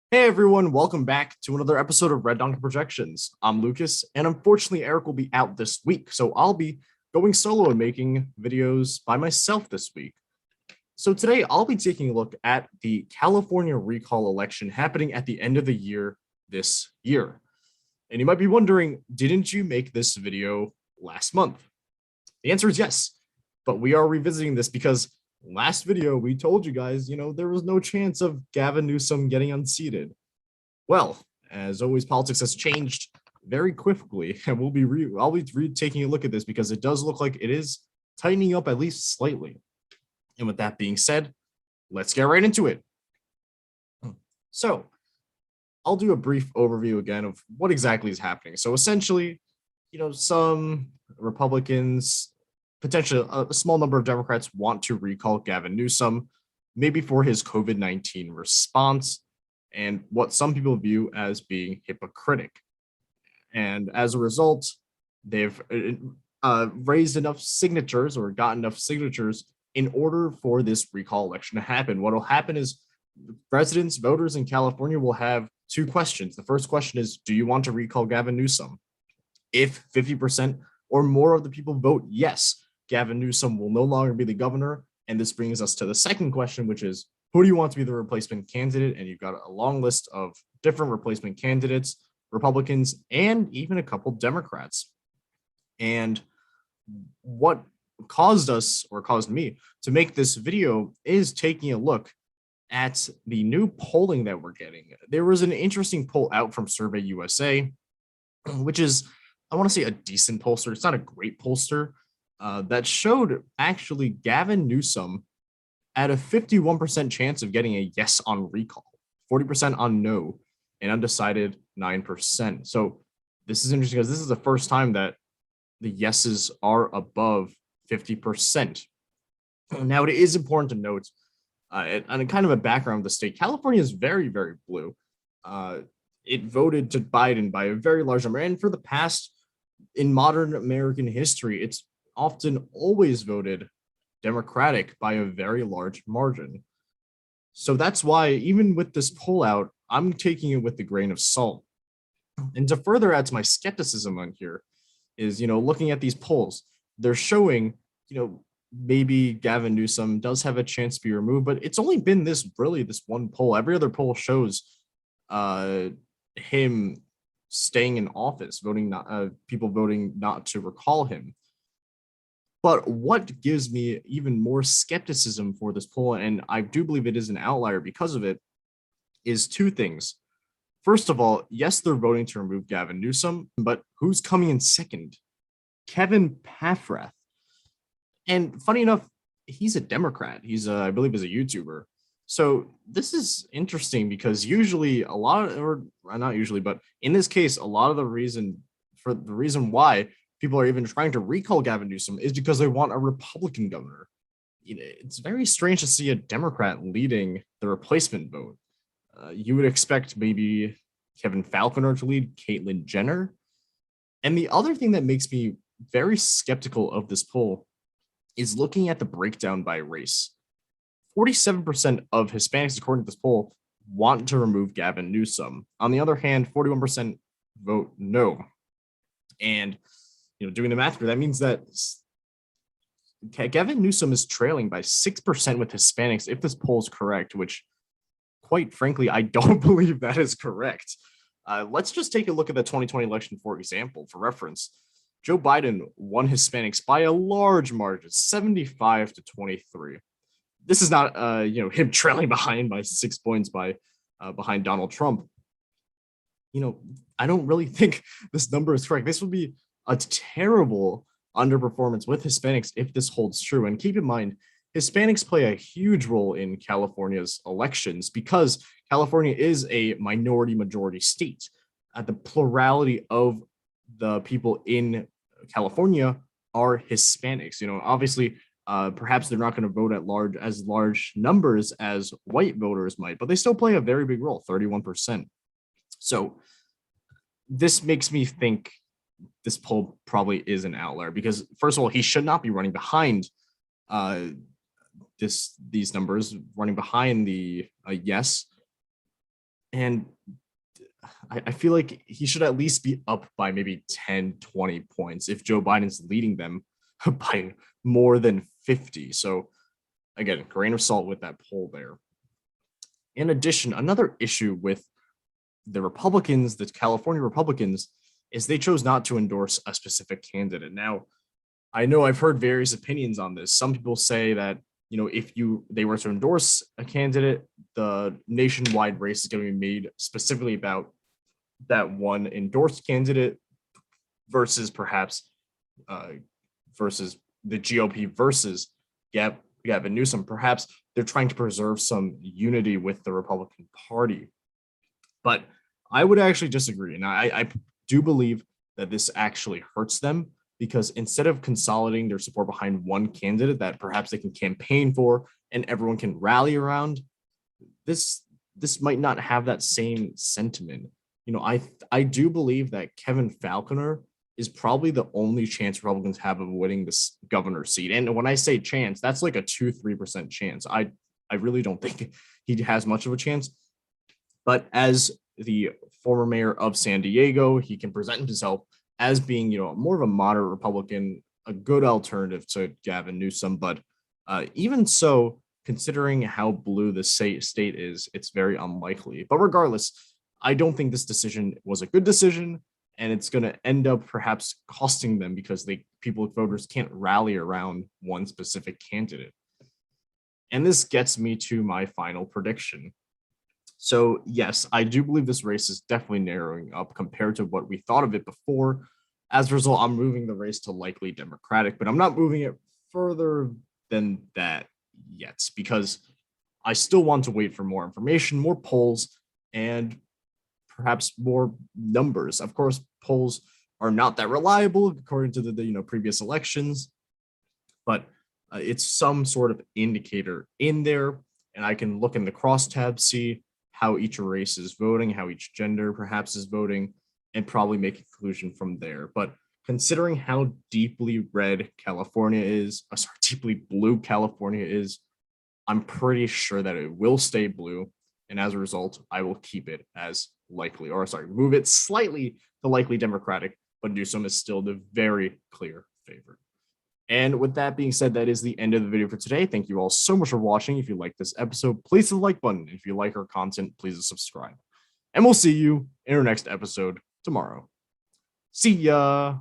Hey everyone, welcome back to another episode of Red Donkey Projections. I'm Lucas, and unfortunately, Eric will be out this week, so I'll be going solo and making videos by myself this week. So today, I'll be taking a look at the California recall election happening at the end of the year this year. And you might be wondering, didn't you make this video last month? The answer is yes, but we are revisiting this because last video we told you guys, there was no chance of Gavin Newsom getting unseated. Well, as always, politics has changed very quickly, and I'll be taking a look at this because it does look like it is tightening up at least slightly. And with that being said, let's get right into it. So I'll do a brief overview again of what exactly is happening. So essentially, some Republicans, potentially a small number of Democrats, want to recall Gavin Newsom, maybe for his COVID-19 response and what some people view as being hypocritic. And as a result, they've raised enough signatures or got enough signatures in order for this recall election to happen. What will happen is residents, voters in California will have two questions. The first question is, do you want to recall Gavin Newsom? If 50% or more of the people vote yes, Gavin Newsom will no longer be the governor. And this brings us to the second question, which is, who do you want to be the replacement candidate? And you've got a long list of different replacement candidates, Republicans, and even a couple Democrats. And what caused me to make this video is taking a look at the new polling that we're getting. There was an interesting poll out from Survey USA, which is, I want to say, a decent pollster. It's not a great pollster. That showed actually Gavin Newsom at a 51% chance of getting a yes on recall, 40% on no, and undecided 9%. So this is interesting because this is the first time that the yeses are above 50%. Now, it is important to note, on kind of a background of the state, California is very, very blue. It voted to Biden by a very large number. And for the past, in modern American history, it's often always voted Democratic by a very large margin. So that's why, even with this poll out, I'm taking it with a grain of salt. And to further add to my skepticism on here is, looking at these polls, they're showing, maybe Gavin Newsom does have a chance to be removed, but it's only been this one poll. Every other poll shows him staying in office, people voting not to recall him. But what gives me even more skepticism for this poll, and I do believe it is an outlier because of it, is two things. First of all, yes, they're voting to remove Gavin Newsom, but who's coming in second? Kevin Paffrath. And funny enough, he's a Democrat. He's, I believe, is a YouTuber. So this is interesting because usually not usually, but in this case, a lot of the reason why people are even trying to recall Gavin Newsom is because they want a Republican governor. It's very strange to see a Democrat leading the replacement vote. You would expect maybe Kevin Falconer to lead, Caitlyn Jenner. And the other thing that makes me very skeptical of this poll is looking at the breakdown by race. 47% of Hispanics, according to this poll, want to remove Gavin Newsom. On the other hand, 41% vote no. And doing the math for that means that Gavin Newsom is trailing by 6% with Hispanics, if this poll is correct, which, quite frankly, I don't believe that is correct. Let's just take a look at the 2020 election, for example, for reference. Joe Biden won Hispanics by a large margin, 75-23. This is not, him trailing behind by 6 points behind Donald Trump. I don't really think this number is correct. This would be a terrible underperformance with Hispanics if this holds true. And keep in mind, Hispanics play a huge role in California's elections because California is a minority majority state. The plurality of the people in California are Hispanics. Obviously, perhaps they're not going to vote at as large numbers as white voters might, but they still play a very big role, 31%. So this makes me think this poll probably is an outlier because, first of all, he should not be running behind these numbers, running behind the yes. And I feel like he should at least be up by maybe 10, 20 points if Joe Biden's leading them by more than 50. So again, grain of salt with that poll there. In addition, another issue with the Republicans, the California Republicans, is they chose not to endorse a specific candidate. Now, I know I've heard various opinions on this. Some people say that, if they were to endorse a candidate, the nationwide race is going to be made specifically about that one endorsed candidate versus perhaps versus the GOP versus Gavin Newsom. Perhaps they're trying to preserve some unity with the Republican Party. But I would actually disagree. And I do believe that this actually hurts them, because instead of consolidating their support behind one candidate that perhaps they can campaign for and everyone can rally around, this might not have that same sentiment. I do believe that Kevin Falconer is probably the only chance Republicans have of winning this governor seat. And when I say chance, that's like a 2-3% chance. I really don't think he has much of a chance. But as the former mayor of San Diego, he can present himself as being, more of a moderate Republican, a good alternative to Gavin Newsom. But even so, considering how blue the state is, it's very unlikely. But regardless, I don't think this decision was a good decision, and it's going to end up perhaps costing them because voters can't rally around one specific candidate. And this gets me to my final prediction. So yes, I do believe this race is definitely narrowing up compared to what we thought of it before. As a result, I'm moving the race to likely Democratic, but I'm not moving it further than that yet, because I still want to wait for more information, more polls, and perhaps more numbers. Of course, polls are not that reliable according to the previous elections, but it's some sort of indicator in there, and I can look in the crosstabs, see how each race is voting, how each gender perhaps is voting, and probably make a conclusion from there. But considering how deeply red California is, deeply blue California is, I'm pretty sure that it will stay blue. And as a result, I will keep it as likely, move it slightly to likely Democratic, but Newsom is still the very clear favorite. And with that being said, that is the end of the video for today. Thank you all so much for watching. If you like this episode, please hit the like button. If you like our content, please subscribe. And we'll see you in our next episode tomorrow. See ya.